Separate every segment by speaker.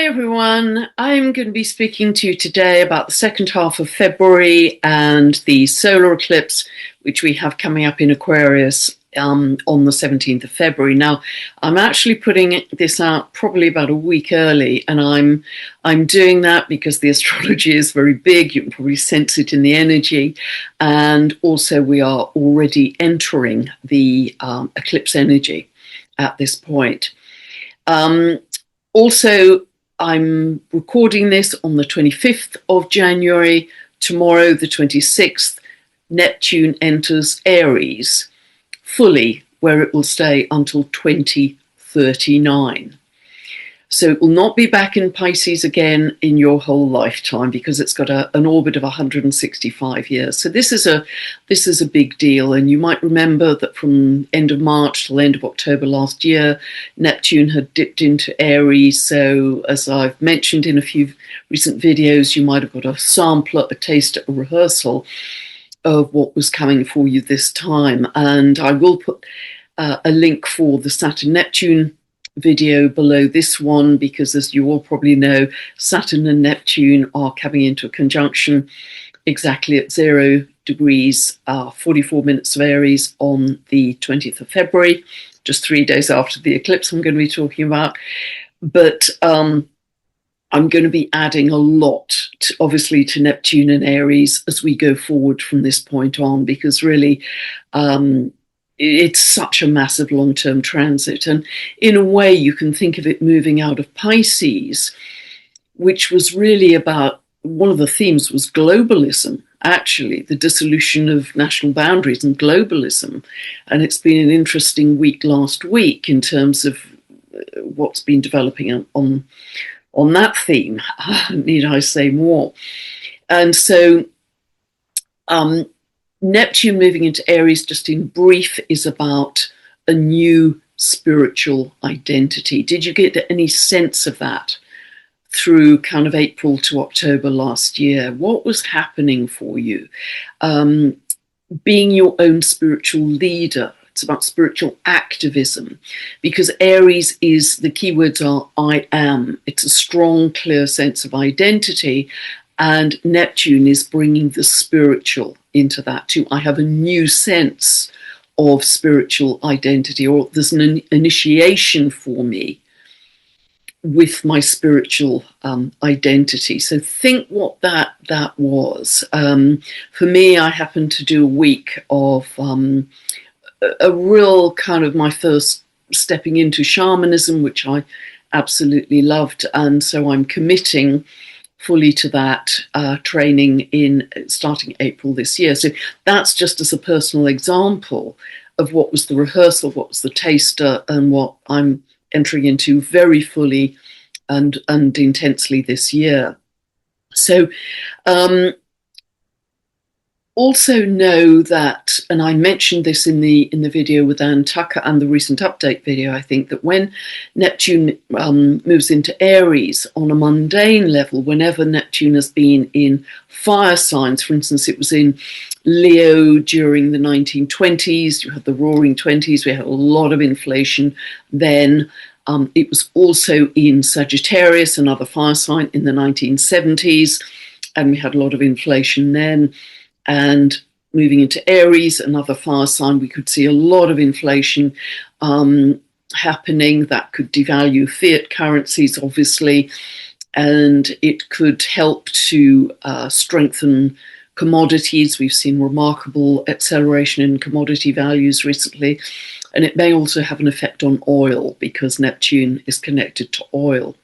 Speaker 1: Everyone, I'm going to be speaking to you today about the second half of February and the solar eclipse, which we have coming up in Aquarius on the 17th of February. Now, I'm actually putting this out probably about a week early, and I'm doing that because the astrology is very big. You can probably sense it in the energy, and also we are already entering the eclipse energy at this point. Also, I'm recording this on the 25th of January. Tomorrow, the 26th, Neptune enters Aries fully, where it will stay until 2039. So it will not be back in Pisces again in your whole lifetime because it's got an orbit of 165 years. So this is a big deal. And you might remember that from end of March till end of October last year, Neptune had dipped into Aries. So as I've mentioned in a few recent videos, you might have got a sampler, a taster, a rehearsal of what was coming for you this time. And I will put a link for the Saturn-Neptune video below this one, because as you all probably know, Saturn and Neptune are coming into a conjunction exactly at 0 degrees 44 minutes of Aries on the 20th of February, just 3 days after the eclipse I'm going to be talking about. But I'm going to be adding a lot obviously to Neptune and Aries as we go forward from this point on, because really it's such a massive long-term transit. And in a way, you can think of it moving out of Pisces, which was really about, one of the themes was globalism, actually, the dissolution of national boundaries and globalism. And it's been an interesting week last week in terms of what's been developing on that theme. Need I say more? And so Neptune moving into Aries, just in brief, is about a new spiritual identity. Did you get any sense of that through kind of April to October last year? What was happening for you? Being your own spiritual leader. It's about spiritual activism, because Aries is, the keywords are I am. It's a strong, clear sense of identity. And Neptune is bringing the spiritual into that too. I have a new sense of spiritual identity, or there's an initiation for me with my spiritual identity. So think what that was. For me, I happened to do a week of a real kind of my first stepping into shamanism, which I absolutely loved. And so I'm committing fully to that training in starting April this year. So that's just as a personal example of what was the rehearsal, what was the taster, and what I'm entering into very fully and intensely this year. So also know that, and I mentioned this in the video with Anne Tucker and the recent update video, I think, that when Neptune moves into Aries on a mundane level, whenever Neptune has been in fire signs, for instance, it was in Leo during the 1920s, you had the roaring 20s, we had a lot of inflation then. It was also in Sagittarius, another fire sign, in the 1970s, and we had a lot of inflation then. And moving into Aries, another fire sign, we could see a lot of inflation happening that could devalue fiat currencies, obviously, and it could help to strengthen commodities. We've seen remarkable acceleration in commodity values recently, and it may also have an effect on oil because Neptune is connected to oil.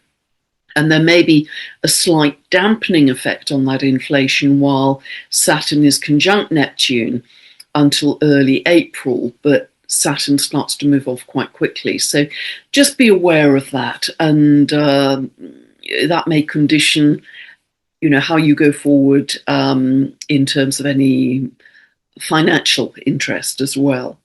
Speaker 1: And there may be a slight dampening effect on that inflation while Saturn is conjunct Neptune until early April, but Saturn starts to move off quite quickly. So just be aware of that, and that may condition, how you go forward in terms of any financial interest as well.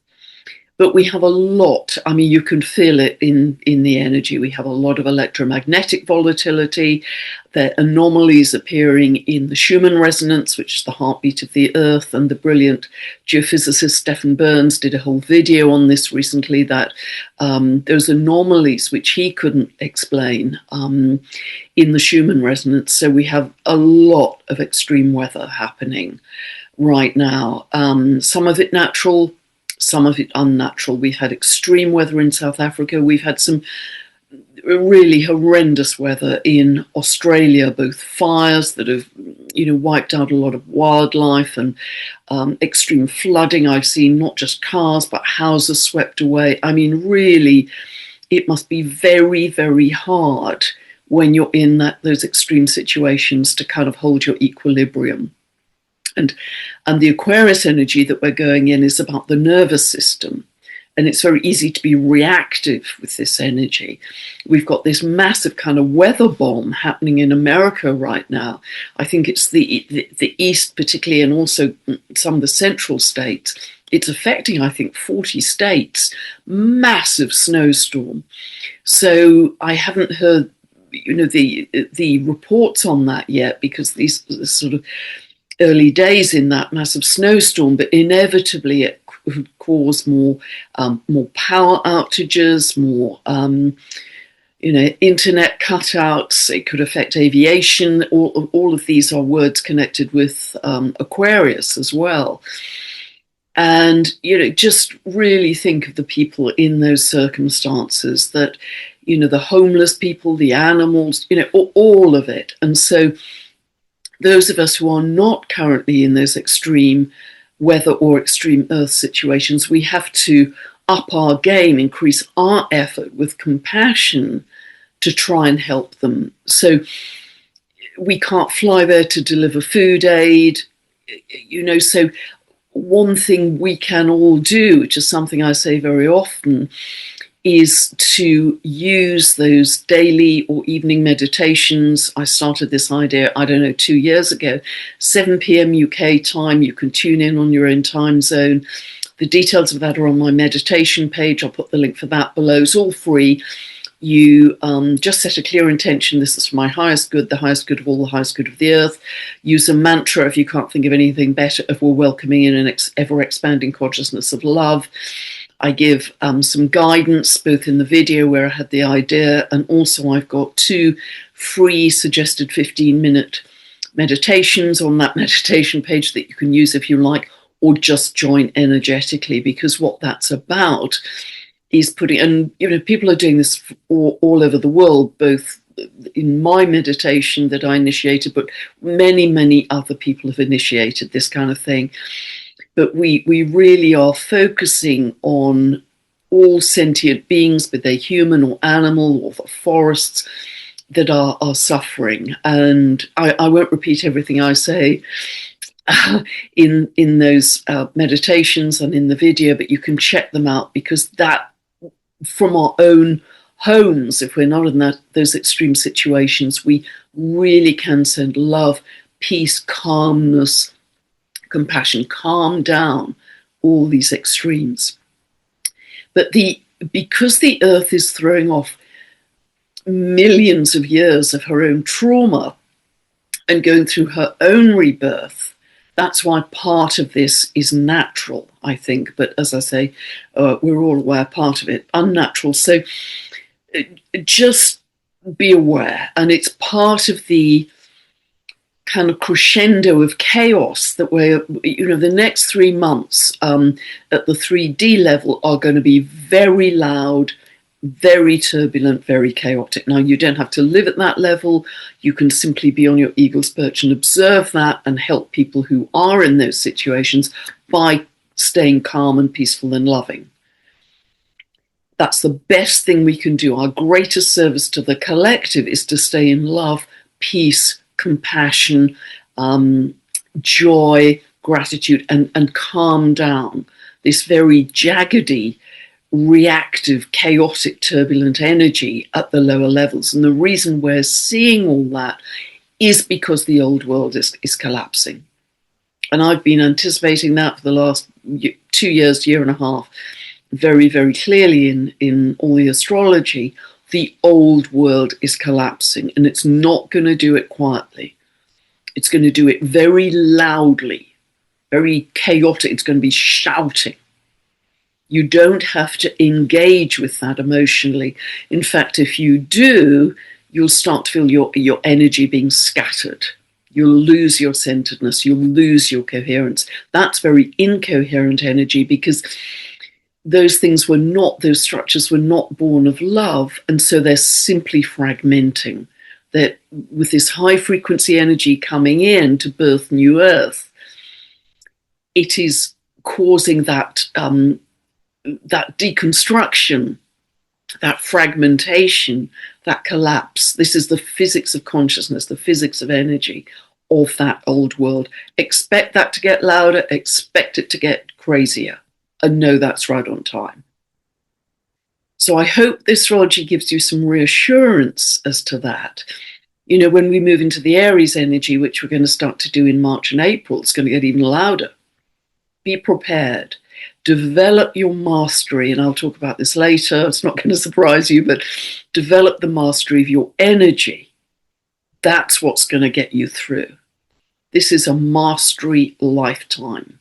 Speaker 1: But we have a lot. I mean, you can feel it in the energy. We have a lot of electromagnetic volatility. There are anomalies appearing in the Schumann resonance, which is the heartbeat of the Earth. And the brilliant geophysicist Stephen Burns did a whole video on this recently, that those anomalies which he couldn't explain in the Schumann resonance. So we have a lot of extreme weather happening right now. Some of it natural, some of it unnatural. We've had extreme weather in South Africa. We've had some really horrendous weather in Australia, both fires that have, wiped out a lot of wildlife, and extreme flooding. I've seen not just cars, but houses swept away. I mean, really, it must be very, very hard when you're in those extreme situations to kind of hold your equilibrium. And the Aquarius energy that we're going in is about the nervous system. And it's very easy to be reactive with this energy. We've got this massive kind of weather bomb happening in America right now. I think it's the East particularly, and also some of the central states. It's affecting, I think, 40 states. Massive snowstorm. So I haven't heard, the reports on that yet, because these sort of early days in that massive snowstorm, but inevitably it could cause more power outages, more internet cutouts. It could affect aviation. All of these are words connected with Aquarius as well. And just really think of the people in those circumstances, that the homeless people, the animals, all of it. And so those of us who are not currently in those extreme weather or extreme earth situations, we have to up our game, increase our effort with compassion to try and help them. So we can't fly there to deliver food aid, so one thing we can all do, which is something I say very often, is to use those daily or evening meditations. I started this idea, 2 years ago, 7 p.m. UK time. You can tune in on your own time zone. The details of that are on my meditation page. I'll put the link for that below. It's all free. You just set a clear intention. This is for my highest good, the highest good of all, the highest good of the earth. Use a mantra, if you can't think of anything better, if we're welcoming in an ever-expanding consciousness of love. I give some guidance, both in the video where I had the idea, and also I've got 2 free suggested 15-minute meditations on that meditation page that you can use if you like, or just join energetically, because what that's about is putting, and people are doing this all over the world, both in my meditation that I initiated, but many, many other people have initiated this kind of thing. But we really are focusing on all sentient beings, be they human or animal or the forests, that are suffering. And I won't repeat everything I say in those meditations and in the video, but you can check them out, because that, from our own homes, if we're not in those extreme situations, we really can send love, peace, calmness, compassion, calm down all these extremes. But because the earth is throwing off millions of years of her own trauma and going through her own rebirth, that's why part of this is natural, I think. But as I say, we're all aware part of it unnatural. So just be aware, and it's part of the kind of crescendo of chaos that we're, the next 3 months at the 3D level are going to be very loud, very turbulent, very chaotic. Now, you don't have to live at that level. You can simply be on your eagle's perch and observe that and help people who are in those situations by staying calm and peaceful and loving. That's the best thing we can do. Our greatest service to the collective is to stay in love, peace, compassion, joy, gratitude, and calm down this very jaggedy, reactive, chaotic, turbulent energy at the lower levels. And the reason we're seeing all that is because the old world is collapsing. And I've been anticipating that for the last 2 years, year and a half. very, very clearly in all the astrology, the old world is collapsing, and it's not going to do it quietly. It's going to do it very loudly, very chaotic. It's going to be shouting. You don't have to engage with that emotionally. In fact, if you do, you'll start to feel your energy being scattered. You'll lose your centeredness. You'll lose your coherence. That's very incoherent energy, because those structures were not born of love, and so they're simply fragmenting. That with this high frequency energy coming in to birth new earth, it is causing that deconstruction, that fragmentation, that collapse. This is the physics of consciousness, the physics of energy of that old world. Expect that to get louder, expect it to get crazier, and know that's right on time. So I hope this astrology gives you some reassurance as to that. You know, when we move into the Aries energy, which we're going to start to do in March and April, it's going to get even louder. Be prepared. Develop your mastery, and I'll talk about this later. It's not going to surprise you, but develop the mastery of your energy. That's what's going to get you through. This is a mastery lifetime.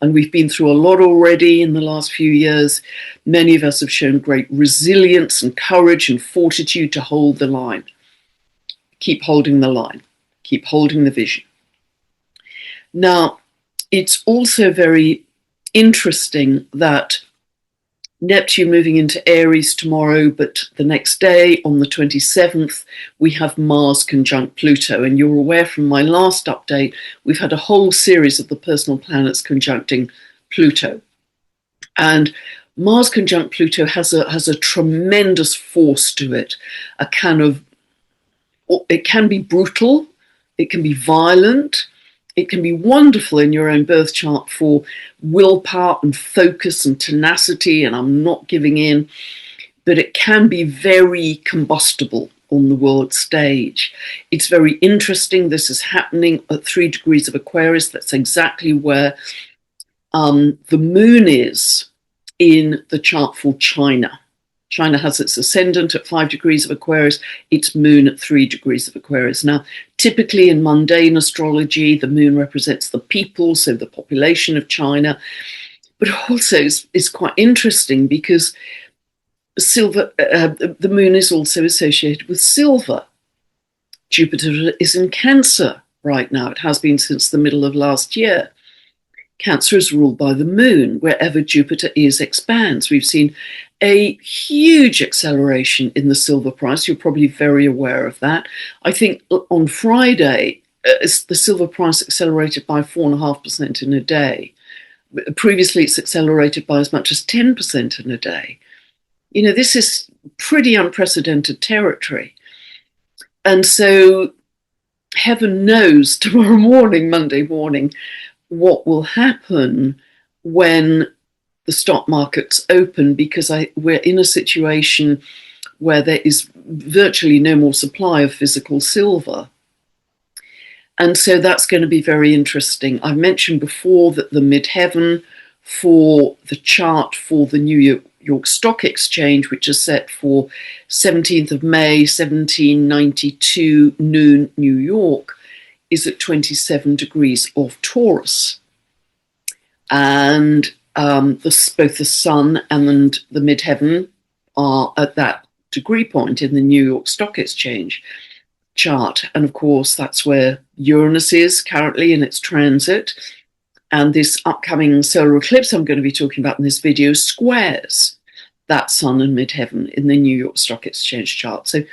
Speaker 1: And we've been through a lot already in the last few years. Many of us have shown great resilience and courage and fortitude to hold the line. Keep holding the line. Keep holding the vision. Now, it's also very interesting that Neptune moving into Aries tomorrow, but the next day, on the 27th, we have Mars conjunct Pluto. And you're aware from my last update, we've had a whole series of the personal planets conjuncting Pluto. And Mars conjunct Pluto has a tremendous force to it. It can be brutal, it can be violent, it can be wonderful in your own birth chart for willpower and focus and tenacity, and I'm not giving in, but it can be very combustible on the world stage. It's very interesting. This is happening at 3 degrees of Aquarius. That's exactly where the moon is in the chart for China. China has its ascendant at 5 degrees of Aquarius, its moon at 3 degrees of Aquarius. Now, typically in mundane astrology, the moon represents the people, so the population of China. But also it's quite interesting because the moon is also associated with silver. Jupiter is in Cancer right now. It has been since the middle of last year. Cancer is ruled by the moon. Wherever Jupiter is, expands. We've seen a huge acceleration in the silver price. You're probably very aware of that. I think on Friday, the silver price accelerated by 4.5% in a day. Previously, it's accelerated by as much as 10% in a day. You know, this is pretty unprecedented territory. And so heaven knows tomorrow morning, Monday morning, what will happen when the stock markets open, because we're in a situation where there is virtually no more supply of physical silver. And so that's going to be very interesting. I mentioned before that the midheaven for the chart for the New York Stock Exchange, which is set for 17th of May, 1792 noon, New York, is at 27 degrees of Taurus. And both the sun and the midheaven are at that degree point in the New York Stock Exchange chart. And of course, that's where Uranus is currently in its transit. And this upcoming solar eclipse I'm going to be talking about in this video squares that sun and midheaven in the New York Stock Exchange chart. So,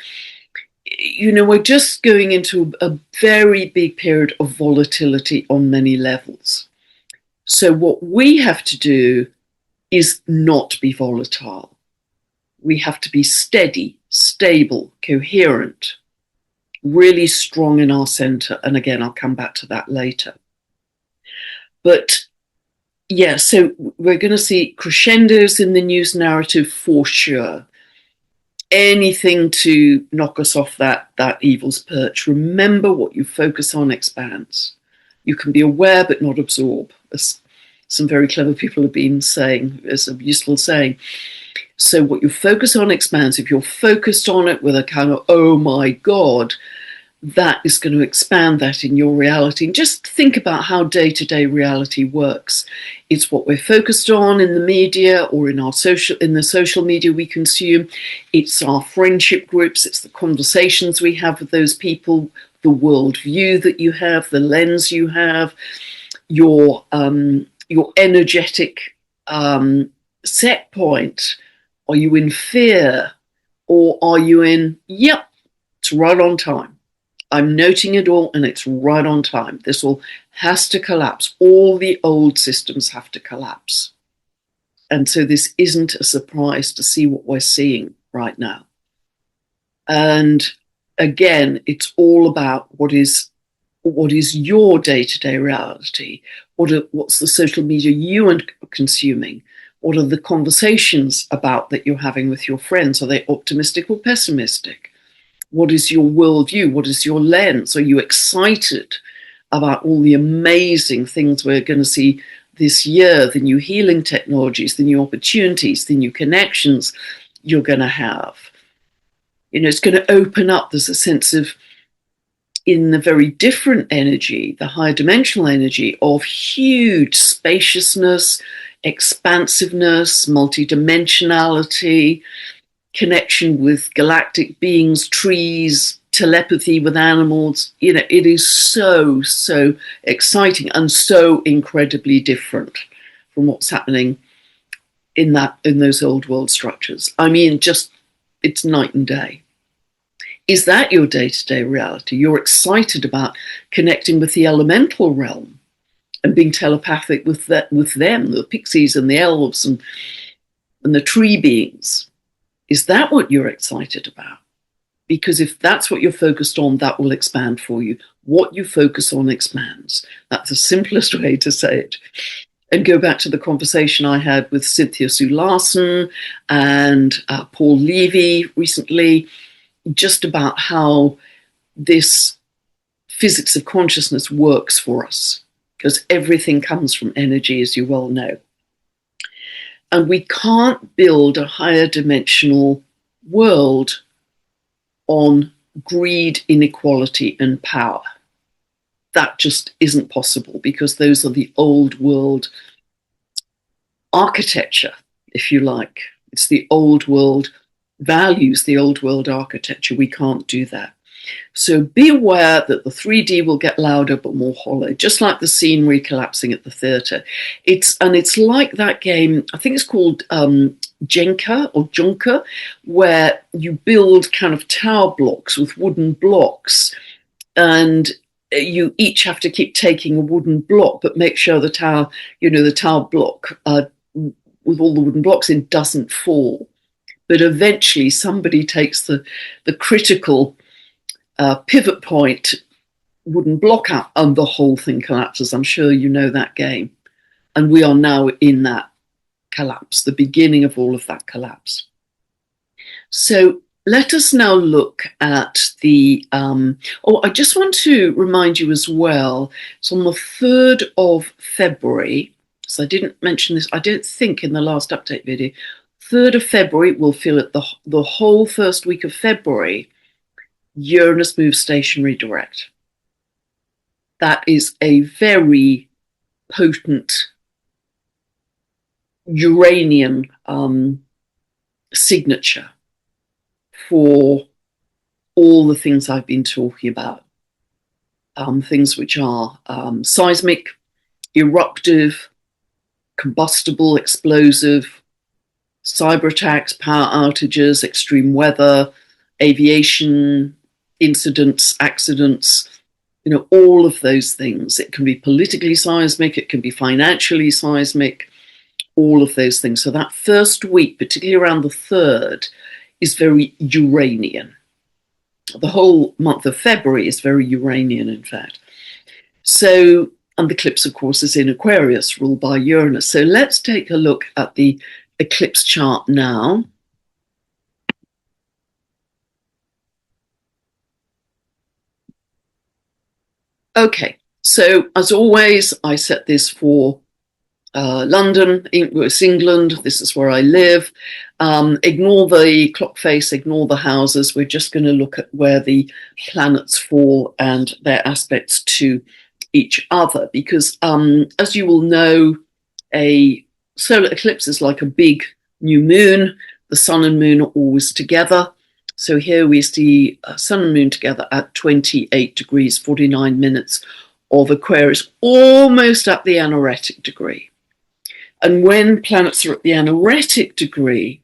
Speaker 1: you know, we're just going into a very big period of volatility on many levels. So what we have to do is not be volatile. We have to be steady, stable, coherent, really strong in our center. And again, I'll come back to that later. But yeah, so we're going to see crescendos in the news narrative for sure. Anything to knock us off that evil's perch. Remember, what you focus on expands. You can be aware but not absorb, some very clever people have been saying, as a useful saying. So what you focus on expands. If you're focused on it with a kind of, oh my God, that is going to expand that in your reality. And just think about how day-to-day reality works. It's what we're focused on in the media or in the social media we consume. It's our friendship groups. It's the conversations we have with those people, the worldview that you have, the lens you have, your energetic set point. Are you in fear, or are you in, yep, it's right on time? I'm noting it all and it's right on time. This all has to collapse. All the old systems have to collapse. And so this isn't a surprise to see what we're seeing right now. And again, it's all about what is your day-to-day reality. What's the social media you are consuming? What are the conversations about that you're having with your friends? Are they optimistic or pessimistic? What is your worldview? What is your lens? Are you excited about all the amazing things we're going to see this year, the new healing technologies, the new opportunities, the new connections you're going to have? It's going to open up. There's a sense of, in the very different energy, the higher dimensional energy, of huge spaciousness, expansiveness, multidimensionality, connection with galactic beings, trees, telepathy with animals. It is so, so exciting and so incredibly different from what's happening in those old world structures. I mean, just, it's night and day. Is that your day-to-day reality? You're excited about connecting with the elemental realm and being telepathic with them, the pixies and the elves and the tree beings. Is that what you're excited about? Because if that's what you're focused on, that will expand for you. What you focus on expands. That's the simplest way to say it. And go back to the conversation I had with Cynthia Sue Larson and Paul Levy recently, just about how this physics of consciousness works for us, because everything comes from energy, as you well know. And we can't build a higher dimensional world on greed, inequality, and power. That just isn't possible, because those are the old world architecture, if you like. It's the old world values, the old world architecture. We can't do that. So be aware that the 3D will get louder but more hollow, just like the scenery collapsing at the theatre. It's like that game, I think it's called Jenga, where you build kind of tower blocks with wooden blocks, and you each have to keep taking a wooden block, but make sure the tower block with all the wooden blocks in doesn't fall. But eventually somebody takes the critical pivot point wooden block out and the whole thing collapses. I'm sure you know that game. And we are now in that collapse, the beginning of all of that collapse. So let us now look at the, I just want to remind you as well, it's on the 3rd of February, so I didn't mention this, I don't think, in the last update video. 3rd of February, we'll feel it the whole first week of February, Uranus moves stationary direct. That is a very potent Uranian signature for all the things I've been talking about. Things which are seismic, eruptive, combustible, explosive, cyber attacks, power outages, extreme weather, aviation, incidents, accidents, all of those things. It can be politically seismic, it can be financially seismic, all of those things. So that first week, particularly around the 3rd, is very Uranian. The whole month of February is very Uranian, in fact. So, and the eclipse, of course, is in Aquarius, ruled by Uranus. So let's take a look at the eclipse chart now. Okay, so as always, I set this for London, it's England, this is where I live. Ignore the clock face, ignore the houses. We're just going to look at where the planets fall and their aspects to each other. Because as you will know, a solar eclipse is like a big new moon. The sun and moon are always together. So here we see sun and moon together at 28 degrees, 49 minutes of Aquarius, almost at the anaretic degree. And when planets are at the anaretic degree,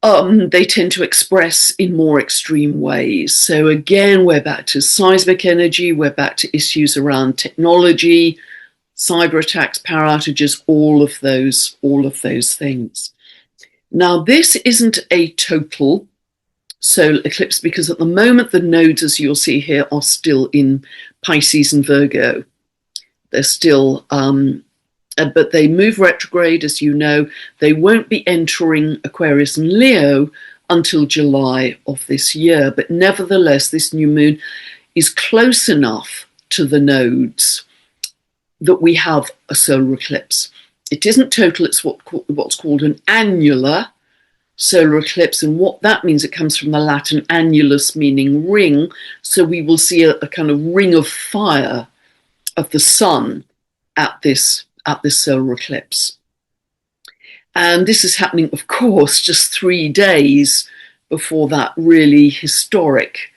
Speaker 1: they tend to express in more extreme ways. So again, we're back to seismic energy, we're back to issues around technology, cyber attacks, power outages, all of those things. Now, this isn't a total solar eclipse because at the moment the nodes, as you'll see here, are still in Pisces and Virgo. They're still, but they move retrograde, as you know. They won't be entering Aquarius and Leo until July of this year. But nevertheless, this new moon is close enough to the nodes that we have a solar eclipse. It isn't total, it's what's called an annular solar eclipse. And what that means, it comes from the Latin annulus, meaning ring. So we will see a kind of ring of fire of the sun at this solar eclipse. And this is happening, of course, just 3 days before that really historic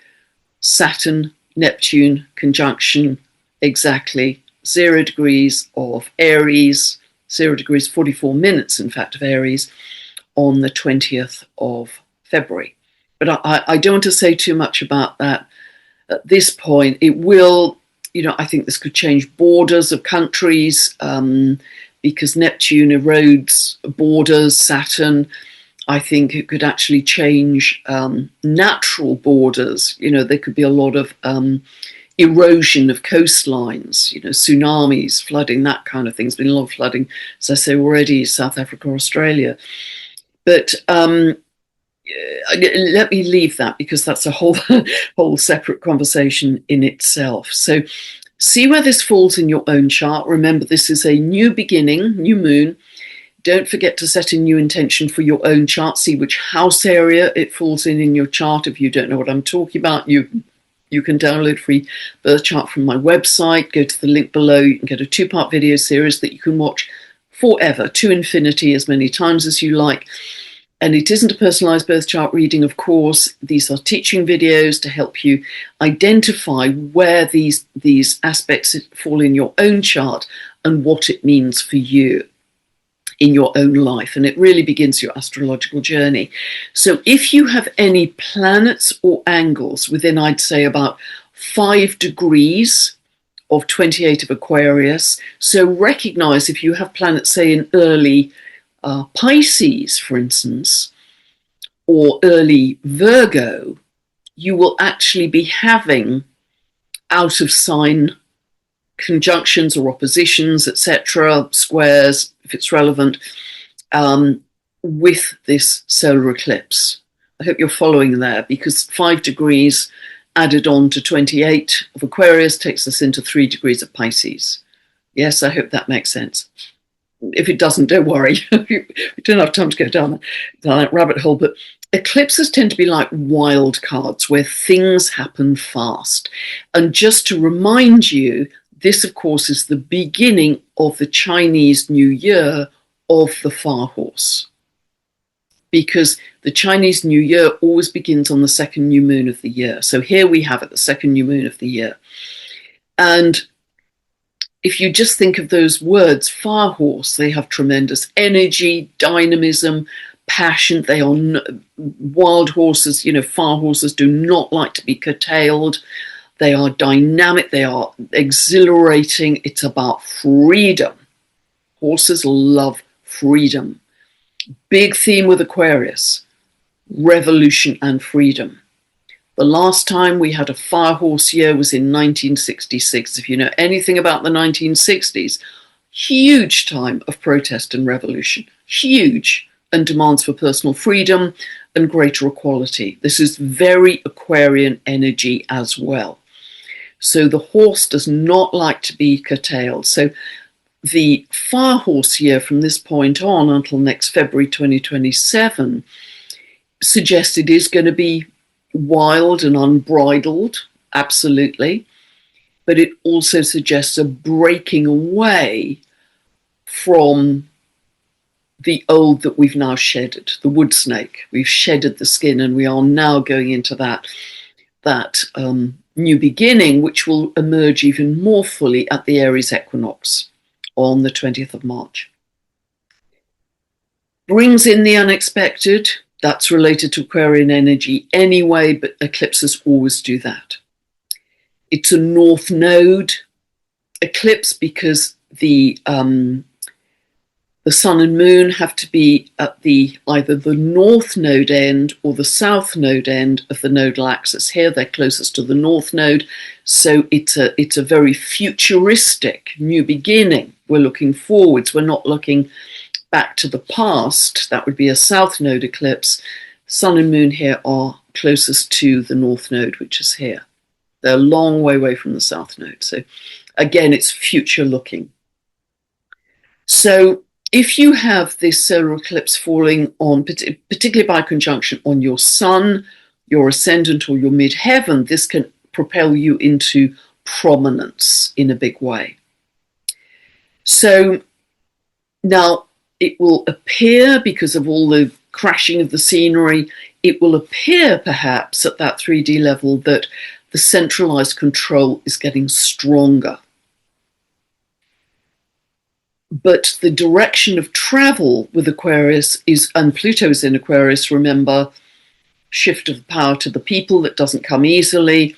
Speaker 1: Saturn Neptune conjunction, exactly 0 degrees of Aries, 0 degrees 44 minutes, in fact, of Aries, on the 20th of February. But I don't want to say too much about that at this point. It will, I think this could change borders of countries because Neptune erodes borders. Saturn, I think it could actually change natural borders. There could be a lot of erosion of coastlines, tsunamis, flooding, that kind of thing. There's been a lot of flooding, as I say already, South Africa, Australia. But let me leave that because that's a whole separate conversation in itself. So see where this falls in your own chart. Remember, this is a new beginning, new moon. Don't forget to set a new intention for your own chart. See which house area it falls in your chart. If you don't know what I'm talking about, you can download a free birth chart from my website. Go to the link below. You can get a 2-part video series that you can watch forever, to infinity, as many times as you like. And it isn't a personalized birth chart reading, of course. These are teaching videos to help you identify where these aspects fall in your own chart and what it means for you in your own life. And it really begins your astrological journey. So if you have any planets or angles within, I'd say, about 5 degrees of 28 of Aquarius, so recognize if you have planets, say, in early Pisces, for instance, or early Virgo, you will actually be having out of sign conjunctions or oppositions, etc., squares, if it's relevant, with this solar eclipse. I hope you're following there, because 5 degrees added on to 28 of Aquarius takes us into 3 degrees of Pisces. Yes, I hope that makes sense. If it doesn't, don't worry. We don't have time to go down that rabbit hole. But eclipses tend to be like wild cards where things happen fast. And just to remind you, this, of course, is the beginning of the Chinese New Year of the Far Horse. Because the Chinese New Year always begins on the second new moon of the year. So here we have it, the second new moon of the year. And if you just think of those words, Far Horse, they have tremendous energy, dynamism, passion. They are wild horses. Far horses do not like to be curtailed. They are dynamic. They are exhilarating. It's about freedom. Horses love freedom. Big theme with Aquarius, revolution and freedom. The last time we had a fire horse year was in 1966. If you know anything about the 1960s, huge time of protest and revolution, huge, and demands for personal freedom and greater equality. This is very Aquarian energy as well. So the horse does not like to be curtailed. So the fire horse year from this point on until next February 2027 suggests it is going to be wild and unbridled, absolutely, but it also suggests a breaking away from the old that we've now shedded, the wood snake. We've shedded the skin, and we are now going into that new beginning, which will emerge even more fully at the Aries equinox on the 20th of March. Brings in the unexpected. That's related to Aquarian energy anyway, but eclipses always do that. It's a north node eclipse because the sun and moon have to be at either the north node end or the south node end of the nodal axis. Here they're closest to the north node, so it's a very futuristic new beginning. We're looking forwards. We're not looking back to the past. That would be a south node eclipse. Sun and moon here are closest to the north node, which is here. They're a long way away from the south node. So again, it's future looking. So if you have this solar eclipse falling on, particularly by conjunction on your sun, your ascendant, or your midheaven, this can propel you into prominence in a big way. So now it will appear, because of all the crashing of the scenery, it will appear perhaps at that 3D level that the centralized control is getting stronger. But the direction of travel with Aquarius is, and Pluto's in Aquarius, remember, shift of power to the people that doesn't come easily.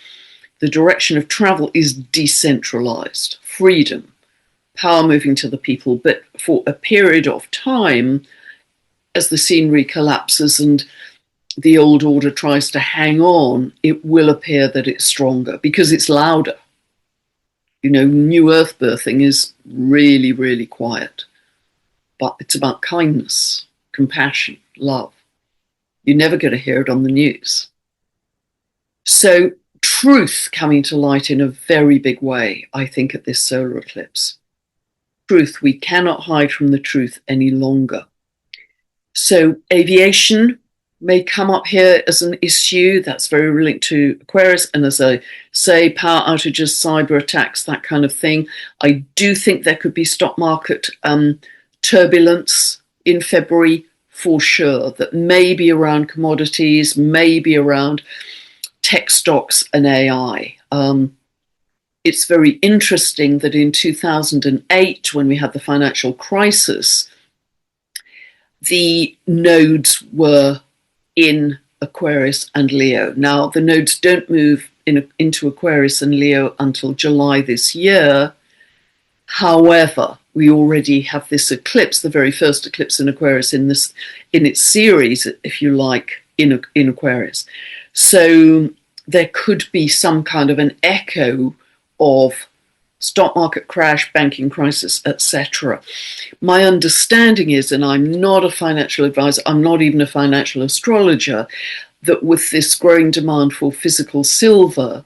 Speaker 1: The direction of travel is decentralized, freedom, power moving to the people. But for a period of time, as the scenery collapses and the old order tries to hang on, it will appear that it's stronger because it's louder. You know, new earth birthing is really, really quiet, but it's about kindness, compassion, love. You're never going to hear it on the news. So truth coming to light in a very big way, I think, at this solar eclipse. Truth, we cannot hide from the truth any longer. So aviation may come up here as an issue. That's very linked to Aquarius. And as I say, power outages, cyber attacks, that kind of thing. I do think there could be stock market turbulence in February for sure, that may be around commodities, maybe around tech stocks and AI. It's very interesting that in 2008, when we had the financial crisis, the nodes were in Aquarius and Leo. Now, the nodes don't move into Aquarius and Leo until July this year. However, we already have this eclipse, the very first eclipse in Aquarius in its series, if you like, in Aquarius. So there could be some kind of an echo of stock market crash, banking crisis, etc. My understanding is, and I'm not a financial advisor, I'm not even a financial astrologer, that with this growing demand for physical silver,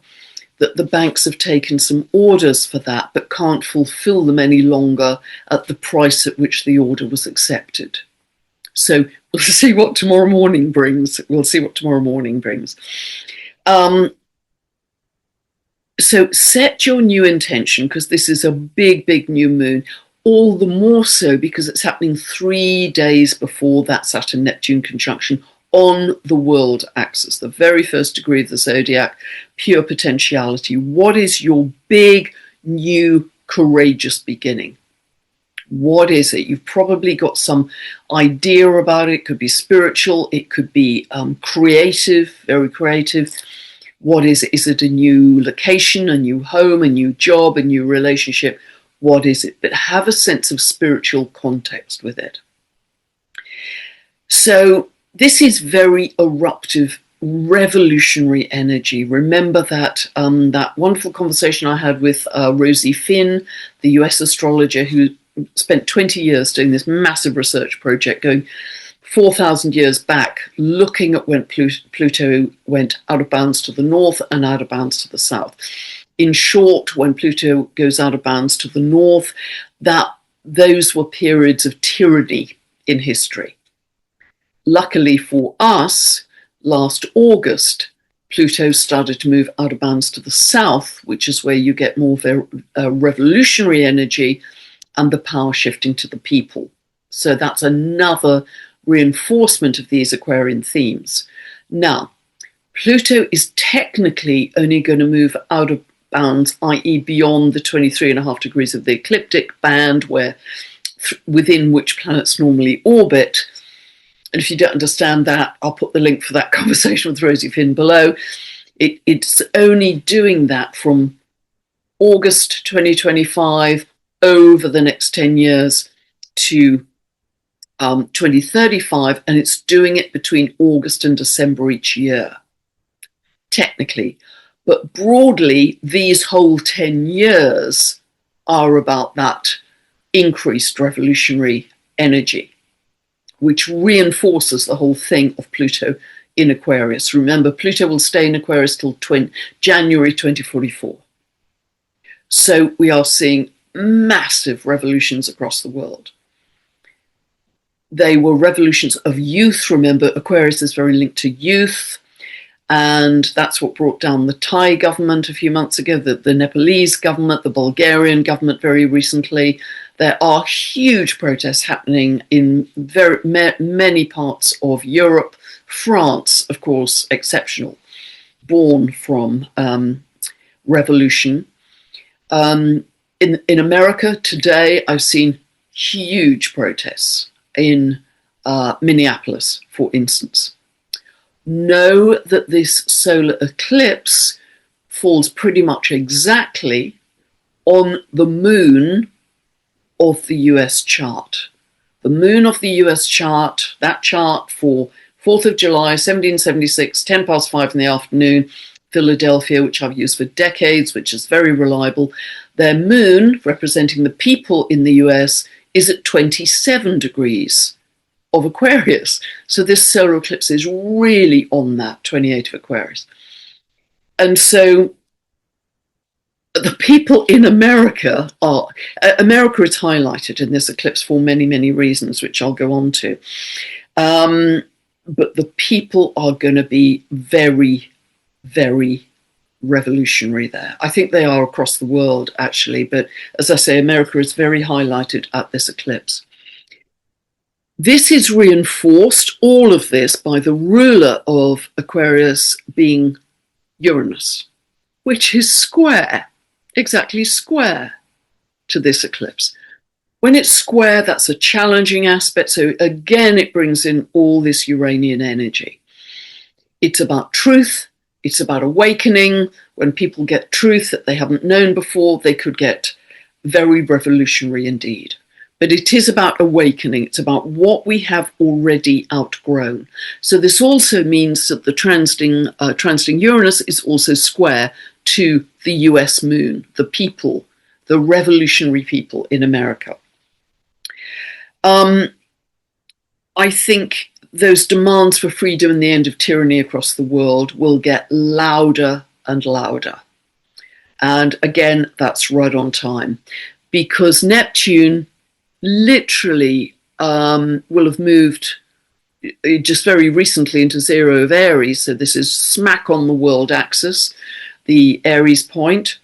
Speaker 1: that the banks have taken some orders for that, but can't fulfill them any longer at the price at which the order was accepted. So we'll see what tomorrow morning brings. So set your new intention, because this is a big, big new moon, all the more so because it's happening 3 days before that Saturn-Neptune conjunction on the world axis, the very first degree of the zodiac, pure potentiality. What is your big, new, courageous beginning? What is it? You've probably got some idea about it. It could be spiritual. It could be creative, very creative. What is it? Is it a new location, a new home, a new job, a new relationship? What is it? But have a sense of spiritual context with it. So this is very eruptive, revolutionary energy. Remember that that wonderful conversation I had with Rosie Finn, the US astrologer who spent 20 years doing this massive research project going 4,000 years back, looking at when Pluto went out of bounds to the north and out of bounds to the south. In short, when Pluto goes out of bounds to the north, that those were periods of tyranny in history. Luckily for us, last August, Pluto started to move out of bounds to the south, which is where you get more revolutionary energy and the power shifting to the people. So that's another reinforcement of these Aquarian themes. Now, Pluto is technically only going to move out of bounds, i.e. beyond the 23.5 degrees of the ecliptic band, within which planets normally orbit. And if you don't understand that, I'll put the link for that conversation with Rosie Finn below. It's only doing that from August 2025 over the next 10 years to 2035, and it's doing it between August and December each year, technically. But broadly, these whole 10 years are about that increased revolutionary energy, which reinforces the whole thing of Pluto in Aquarius. Remember, Pluto will stay in Aquarius till January 2044. So we are seeing massive revolutions across the world. They were revolutions of youth. Remember, Aquarius is very linked to youth. And that's what brought down the Thai government a few months ago, the Nepalese government, the Bulgarian government very recently. There are huge protests happening in many parts of Europe. France, of course, exceptional, born from revolution. In America today, I've seen huge protests in Minneapolis, for instance. Know that this solar eclipse falls pretty much exactly on the moon of the US chart. The moon of the US chart, that chart for 4th of July, 1776, 10 past 5 in the afternoon, Philadelphia, which I've used for decades, which is very reliable. Their moon, representing the people in the US, is at 27 degrees of Aquarius. So this solar eclipse is really on that 28 of Aquarius. And so the people in America is highlighted in this eclipse for many, many reasons, which I'll go on to. But the people are going to be very, very revolutionary there. I think they are across the world, actually. But as I say, America is very highlighted at this eclipse. This is reinforced, all of this, by the ruler of Aquarius being Uranus, which is square, exactly square to this eclipse. When it's square, that's a challenging aspect. So again, it brings in all this Uranian energy. It's about truth. It's about awakening. When people get truth that they haven't known before, they could get very revolutionary indeed. But it is about awakening. It's about what we have already outgrown. So this also means that the transiting Uranus is also square to the US moon, the people, the revolutionary people in America. I think those demands for freedom and the end of tyranny across the world will get louder and louder. And again, that's right on time, because Neptune literally will have moved just very recently into 0 of Aries. So this is smack on the world axis, the Aries point.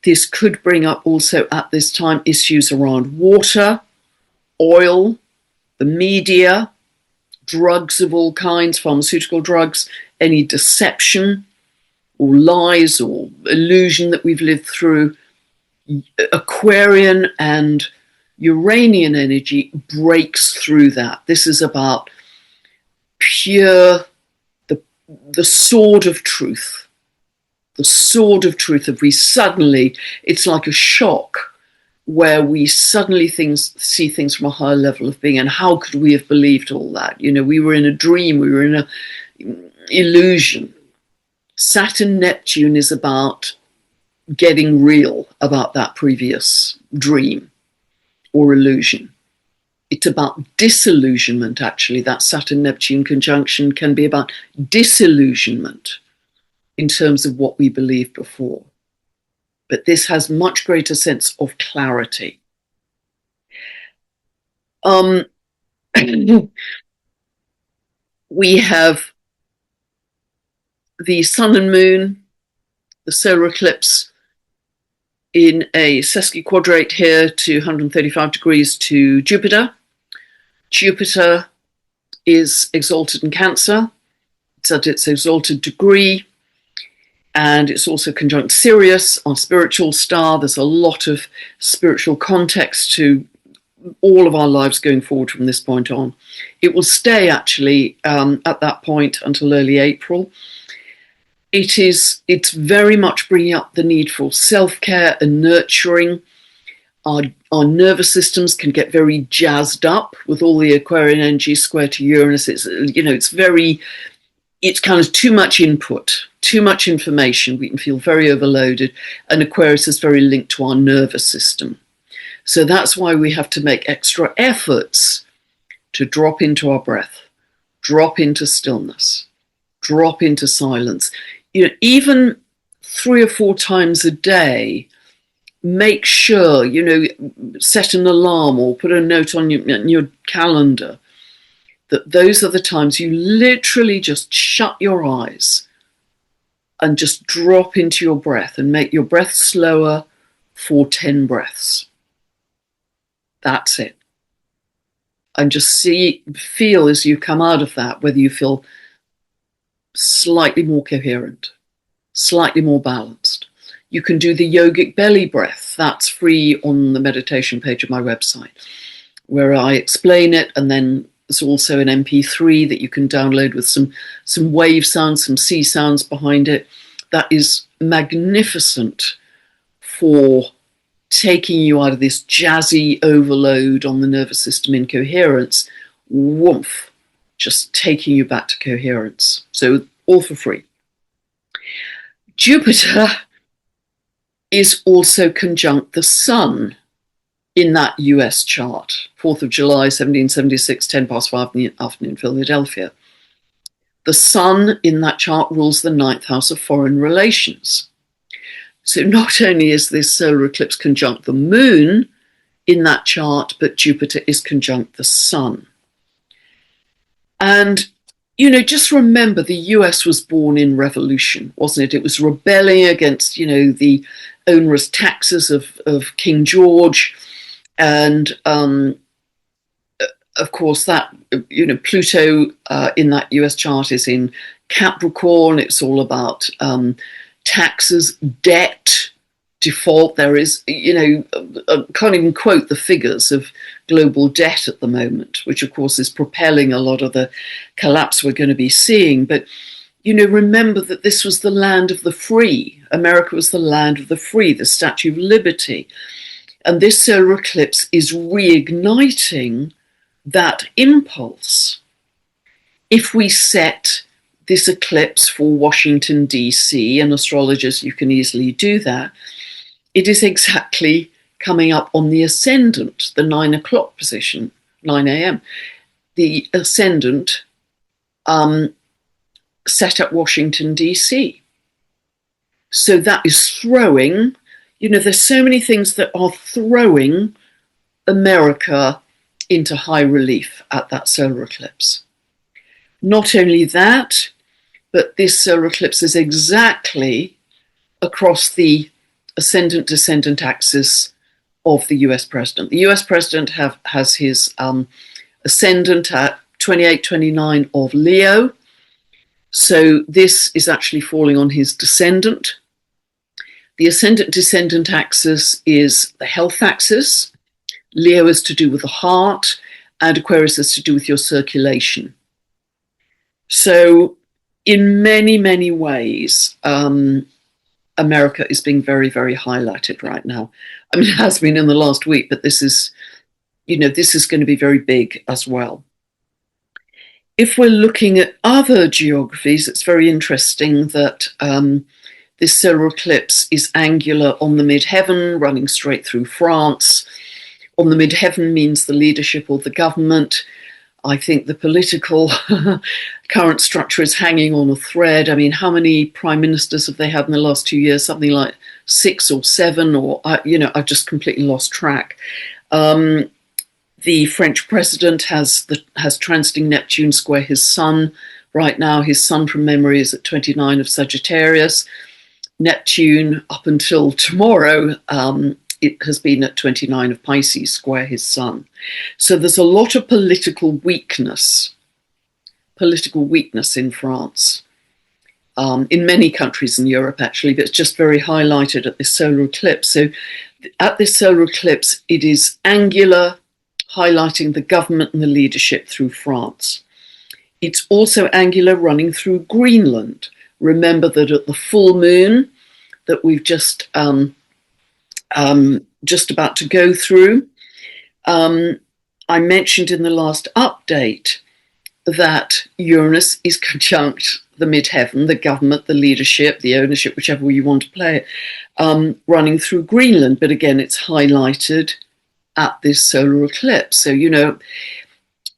Speaker 1: This could bring up also at this time issues around water, oil, the media, drugs of all kinds, pharmaceutical drugs, any deception or lies or illusion that we've lived through. Aquarian and Uranian energy breaks through that. This is about pure, the sword of truth. The sword of truth. If we suddenly, it's like a shock where we suddenly see things from a higher level of being. And how could we have believed all that? You know, we were in a dream, we were in an illusion. Saturn Neptune is about getting real about that previous dream or illusion. It's about disillusionment, actually. That Saturn-Neptune conjunction can be about disillusionment in terms of what we believed before. But this has much greater sense of clarity. Um, we have the sun and moon, the solar eclipse in a sesquiquadrate here to 135 degrees to Jupiter. Jupiter is exalted in Cancer. It's at its exalted degree, and it's also conjunct Sirius, our spiritual star. There's a lot of spiritual context to all of our lives going forward from this point on. It will stay actually at that point until early April. It's very much bringing up the need for self-care and nurturing. Our nervous systems can get very jazzed up with all the Aquarian energy square to Uranus. It's kind of too much input, too much information. We can feel very overloaded, and Aquarius is very linked to our nervous system. So that's why we have to make extra efforts to drop into our breath, drop into stillness, drop into silence. Even 3 or 4 times a day, make sure, set an alarm or put a note on your calendar that those are the times you literally just shut your eyes and just drop into your breath and make your breath slower for 10 breaths. That's it. And just feel as you come out of that, whether you feel slightly more coherent, slightly more balanced. You can do the yogic belly breath. That's free on the meditation page of my website, where I explain it, and then there's also an MP3 that you can download with some wave sounds, some sea sounds behind it. That is magnificent for taking you out of this jazzy overload on the nervous system incoherence, woof, just taking you back to coherence. So all for free. Jupiter is also conjunct the sun in that US chart, 4th of July, 1776, 10 past 5 in the afternoon, Philadelphia. The sun in that chart rules the 9th house of foreign relations. So not only is this solar eclipse conjunct the moon in that chart, but Jupiter is conjunct the sun. And, just remember the US was born in revolution, wasn't it? It was rebelling against, the onerous taxes of King George. And, of course, that, Pluto in that US chart is in Capricorn. It's all about taxes, debt, default. There is, I can't even quote the figures of global debt at the moment, which of course is propelling a lot of the collapse we're going to be seeing. But, remember that this was the land of the free. America was the land of the free, the Statue of Liberty. And this solar eclipse is reigniting that impulse. If we set this eclipse for Washington, D.C., and astrologers, you can easily do that, it is exactly coming up on the ascendant, the 9 o'clock position, 9 a.m. The ascendant set at Washington, D.C. So that is throwing, there's so many things that are throwing America into high relief at that solar eclipse. Not only that, but this solar eclipse is exactly across the ascendant-descendant axis of the US president. The US president has his ascendant at 28-29 of Leo. So this is actually falling on his descendant. The ascendant-descendant axis is the health axis. Leo is to do with the heart, and Aquarius is to do with your circulation. So in many, many ways, America is being very, very highlighted right now. I mean, it has been in the last week, but this is going to be very big as well. If we're looking at other geographies, it's very interesting that this solar eclipse is angular on the midheaven, running straight through France. On the midheaven means the leadership or the government. I think the political current structure is hanging on a thread. I mean, how many prime ministers have they had in the last 2 years? Something like 6 or 7, or, I've just completely lost track. The French president has transiting Neptune square his sun. Right now, his sun from memory is at 29 of Sagittarius. Neptune, up until tomorrow, it has been at 29 of Pisces square his sun. So there's a lot of political weakness in France, in many countries in Europe, actually, but it's just very highlighted at this solar eclipse. So at this solar eclipse, it is angular, highlighting the government and the leadership through France. It's also angular running through Greenland. Remember that at the full moon that we've just about to go through, I mentioned in the last update that Uranus is conjunct the midheaven, the government, the leadership, the ownership, whichever way you want to play it, running through Greenland. But again, it's highlighted at this solar eclipse. So, you know,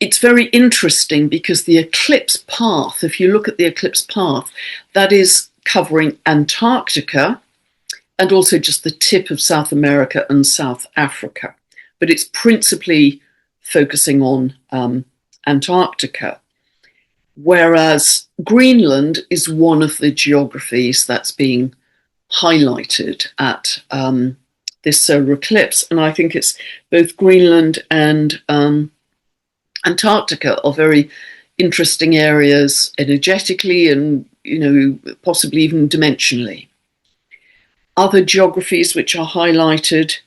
Speaker 1: it's very interesting because the eclipse path, if you look at the eclipse path, that is covering Antarctica and also just the tip of South America and South Africa. But it's principally focusing on Antarctica, whereas Greenland is one of the geographies that's being highlighted at this solar eclipse. And I think it's both Greenland and Antarctica are very interesting areas energetically and, you know, possibly even dimensionally. Other geographies which are highlighted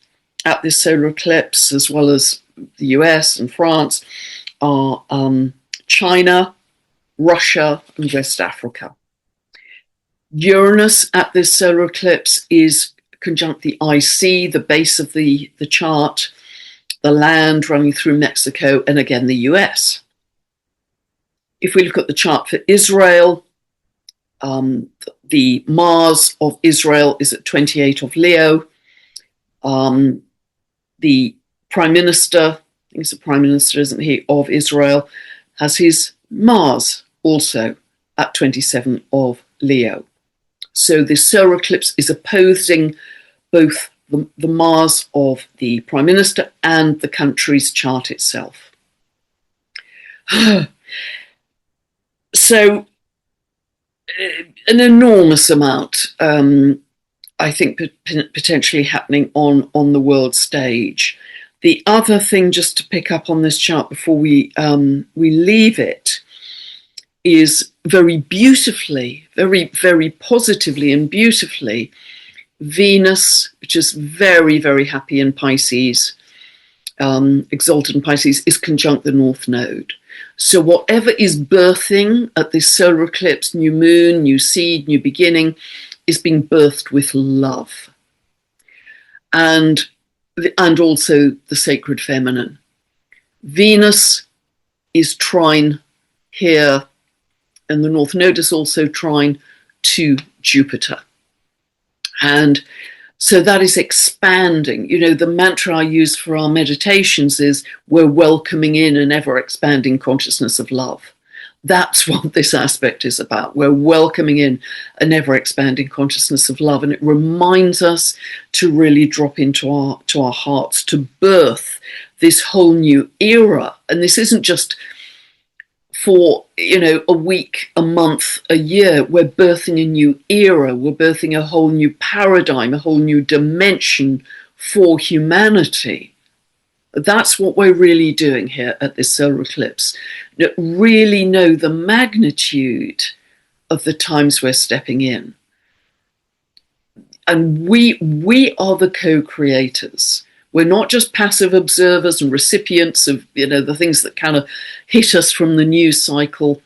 Speaker 1: at this solar eclipse, as well as the US and France, are China, Russia, and West Africa. Uranus at this solar eclipse is conjunct the IC, the base of the chart, the land running through Mexico, and again the US. If we look at the chart for Israel, the Mars of Israel is at 28 of Leo. The Prime Minister, I think it's the Prime Minister, isn't he, of Israel, has his Mars also at 27 of Leo. So this solar eclipse is opposing both the Mars of the Prime Minister and the country's chart itself. So an enormous amount, I think, potentially happening on the world stage. The other thing, just to pick up on this chart before we leave it, is very beautifully, very, very positively and beautifully, Venus, which is very, very happy in Pisces, exalted in Pisces, is conjunct the North Node. So whatever is birthing at this solar eclipse, new moon, new seed, new beginning, is being birthed with love. And also the sacred feminine. Venus is trine here, and the North Node is also trine to Jupiter. And so that is expanding. You know, the mantra I use for our meditations is we're welcoming in an ever-expanding consciousness of love. That's what this aspect is about. We're welcoming in an ever-expanding consciousness of love. And it reminds us to really drop into our hearts, to birth this whole new era. And this isn't just for, you know, a week, a month, a year. We're birthing a new era. We're birthing a whole new paradigm, a whole new dimension for humanity. That's what we're really doing here at this solar eclipse. Really know the magnitude of the times we're stepping in. And we are the co-creators. We're not just passive observers and recipients of, you know, the things that kind of hit us from the news cycle.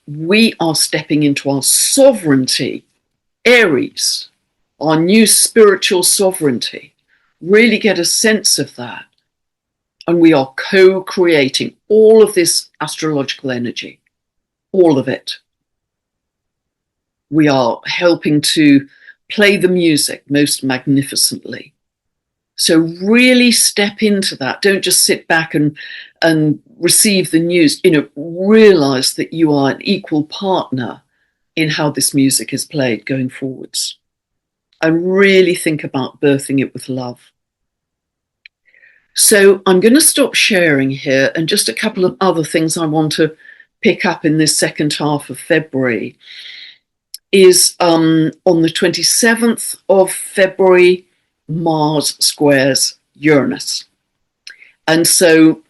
Speaker 1: We are stepping into our sovereignty, Aries, our new spiritual sovereignty. Really get a sense of that. And we are co-creating all of this astrological energy, all of it. We are helping to play the music most magnificently. So really step into that. Don't just sit back and receive the news. You know, realize that you are an equal partner in how this music is played going forwards. And really think about birthing it with love. So I'm going to stop sharing here, and just a couple of other things I want to pick up in this second half of February is on the 27th of February, Mars squares Uranus. And so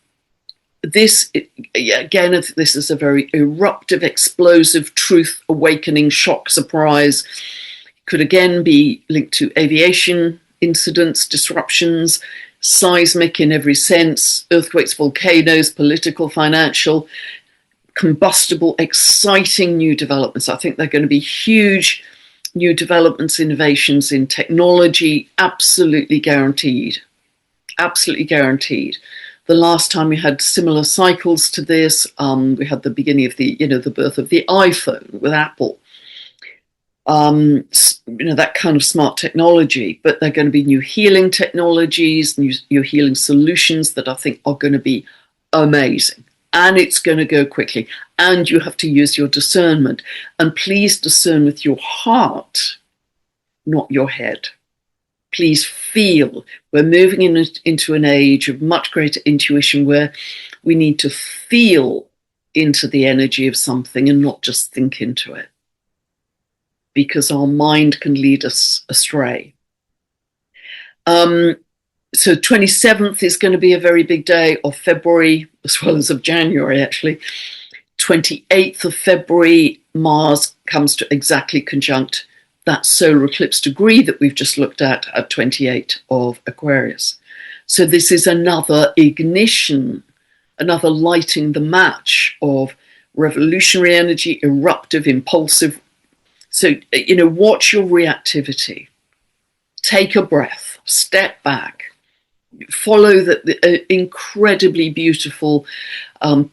Speaker 1: this, again, this is a very eruptive, explosive, truth awakening, shock, surprise. Could again be linked to aviation incidents, disruptions, seismic in every sense, earthquakes, volcanoes, political, financial, combustible, exciting new developments. I think they're going to be huge new developments, innovations in technology, absolutely guaranteed. Absolutely guaranteed. The last time we had similar cycles to this, we had the beginning of the birth of the iPhone with Apple. That kind of smart technology, but they're going to be new healing technologies, new healing solutions that I think are going to be amazing. And it's going to go quickly. And you have to use your discernment. And please discern with your heart, not your head. Please feel. We're moving into an age of much greater intuition where we need to feel into the energy of something and not just think into it, because our mind can lead us astray. So 27th is going to be a very big day of February, as well as of January, actually. 28th of February, Mars comes to exactly conjunct that solar eclipse degree that we've just looked at 28 of Aquarius. So this is another ignition, another lighting the match of revolutionary energy, eruptive, impulsive. So, watch your reactivity. Take a breath, step back, follow the incredibly beautiful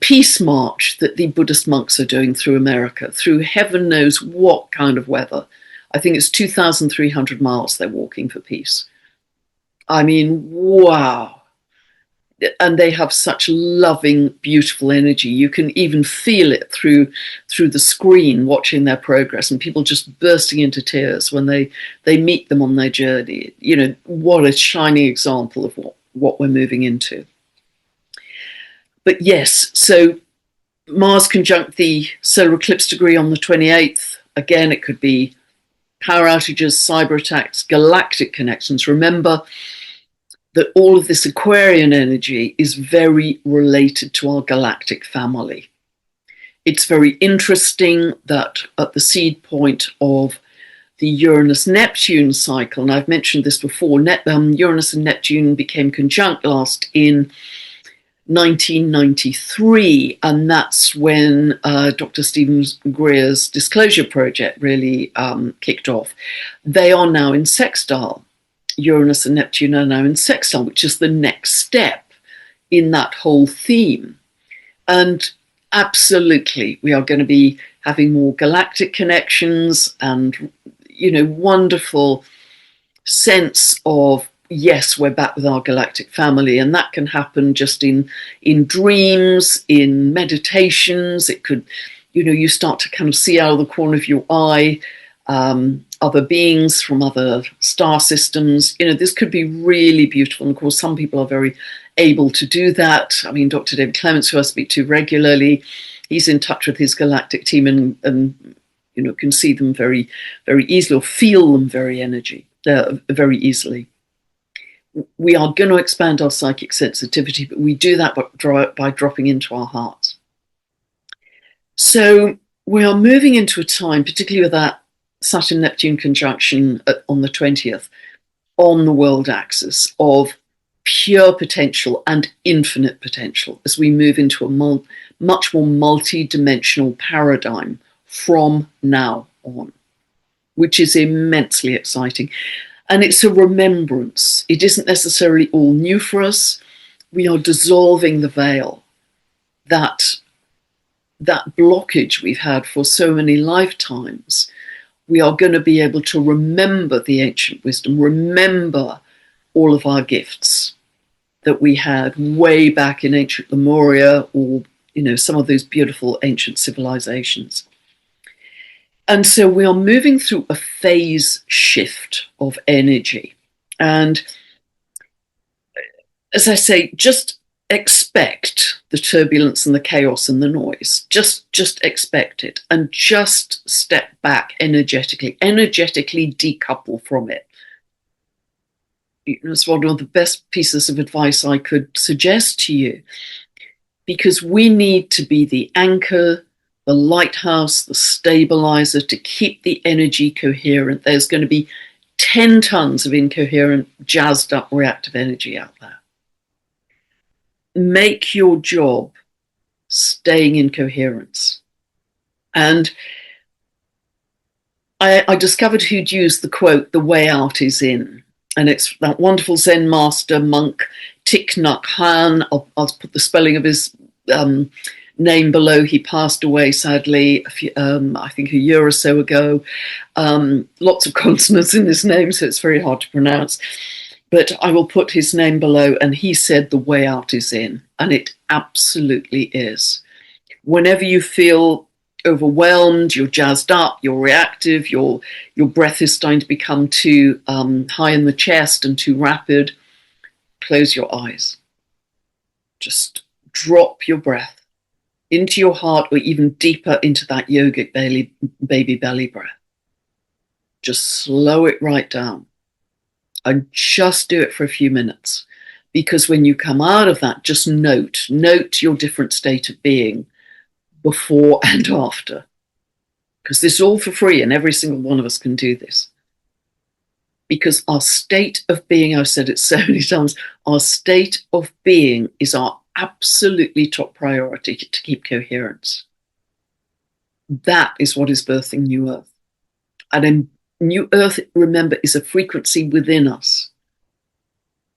Speaker 1: peace march that the Buddhist monks are doing through America, through heaven knows what kind of weather. I think it's 2,300 miles they're walking for peace. I mean, wow. And they have such loving, beautiful energy. You can even feel it through the screen watching their progress, and people just bursting into tears when they meet them on their journey. What a shining example of what we're moving into. But yes, so Mars conjunct the solar eclipse degree on the 28th. Again, it could be power outages, cyber attacks, galactic connections. Remember that all of this Aquarian energy is very related to our galactic family. It's very interesting that at the seed point of the Uranus-Neptune cycle, and I've mentioned this before, Uranus and Neptune became conjunct last in 1993, and that's when Dr. Stephen Greer's Disclosure Project really kicked off. They are now in sextile. Uranus and Neptune are now in sextile, which is the next step in that whole theme. And absolutely, we are going to be having more galactic connections and, wonderful sense of, yes, we're back with our galactic family. And that can happen just in dreams, in meditations. It could, you start to kind of see out of the corner of your eye other beings from other star systems. This could be really beautiful. And of course, some people are very able to do that. I mean, Dr. David Clements, who I speak to regularly, he's in touch with his galactic team and can see them very, very easily, or feel them very easily. We are going to expand our psychic sensitivity, but we do that by dropping into our hearts. So we are moving into a time, particularly with that Saturn-Neptune conjunction on the 20th, on the world axis, of pure potential and infinite potential as we move into a much more multi-dimensional paradigm from now on, which is immensely exciting. And it's a remembrance. It isn't necessarily all new for us. We are dissolving the veil, that blockage we've had for so many lifetimes. We are going to be able to remember the ancient wisdom, remember all of our gifts that we had way back in ancient Lemuria, or some of those beautiful ancient civilizations. And so we are moving through a phase shift of energy. And as I say, just expect the turbulence and the chaos and the noise. Just expect it, and just step back energetically decouple from it. It's one of the best pieces of advice I could suggest to you, because we need to be the anchor, the lighthouse, the stabilizer to keep the energy coherent. There's going to be 10 tons of incoherent, jazzed up reactive energy out there. Make your job staying in coherence. And I discovered who'd used the quote, "The way out is in." And it's that wonderful Zen master monk, Thich Nhat Hanh. I'll put the spelling of his name below. He passed away, sadly, I think a year or so ago. Lots of consonants in his name, so it's very hard to pronounce. But I will put his name below, and he said the way out is in, and it absolutely is. Whenever you feel overwhelmed, you're jazzed up, you're reactive, your breath is starting to become too high in the chest and too rapid, close your eyes. Just drop your breath into your heart, or even deeper into that yogic baby belly breath. Just slow it right down. And just do it for a few minutes, because when you come out of that, just note your different state of being before and after, because this is all for free, and every single one of us can do this. Because our state of being, I've said it so many times, our state of being is our absolutely top priority to keep coherence. That is what is birthing New Earth. And in New Earth, remember, is a frequency within us.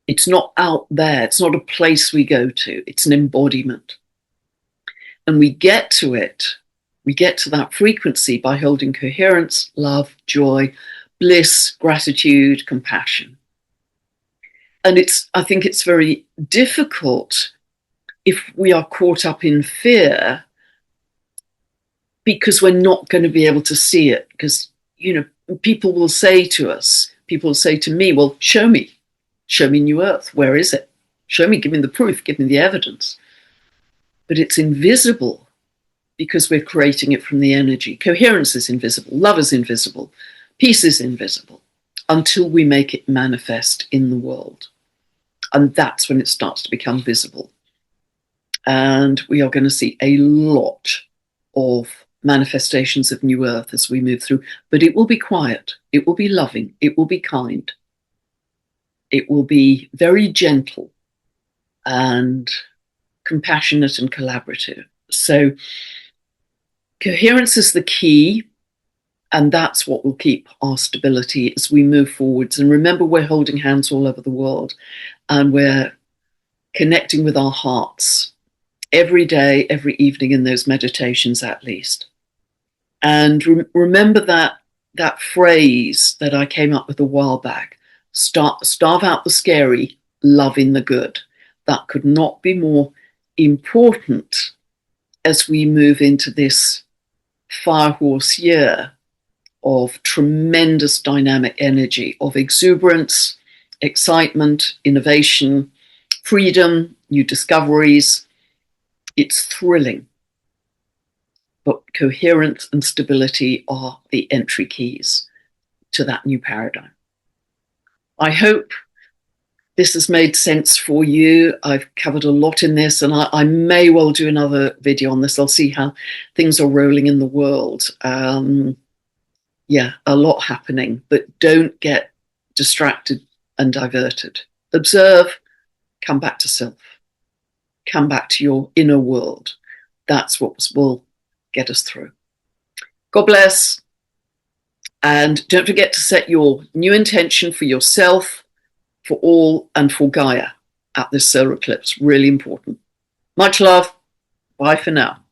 Speaker 1: It's not out there. It's not a place we go to. It's an embodiment. And we get to it, we get to that frequency by holding coherence, love, joy, bliss, gratitude, compassion. And I think it's very difficult if we are caught up in fear, because we're not going to be able to see it. Because, people will say to me, well, show me New Earth. Where is it? Show me, give me the proof, give me the evidence. But it's invisible because we're creating it from the energy. Coherence is invisible, love is invisible, peace is invisible, until we make it manifest in the world. And that's when it starts to become visible. And we are going to see a lot of manifestations of New Earth as we move through, but it will be quiet, it will be loving, it will be kind, it will be very gentle and compassionate and collaborative. So coherence is the key, and that's what will keep our stability as we move forwards. And remember, we're holding hands all over the world, and we're connecting with our hearts every day, every evening in those meditations at least. And remember that phrase that I came up with a while back, starve out the scary, love in the good. That could not be more important as we move into this firehorse year of tremendous dynamic energy, of exuberance, excitement, innovation, freedom, new discoveries. It's thrilling. But coherence and stability are the entry keys to that new paradigm. I hope this has made sense for you. I've covered a lot in this, and I may well do another video on this. I'll see how things are rolling in the world. A lot happening, but don't get distracted and diverted. Observe, come back to self, come back to your inner world. That's what will get us through. God bless. And don't forget to set your new intention for yourself, for all, and for Gaia at this solar eclipse. Really important. Much love. Bye for now.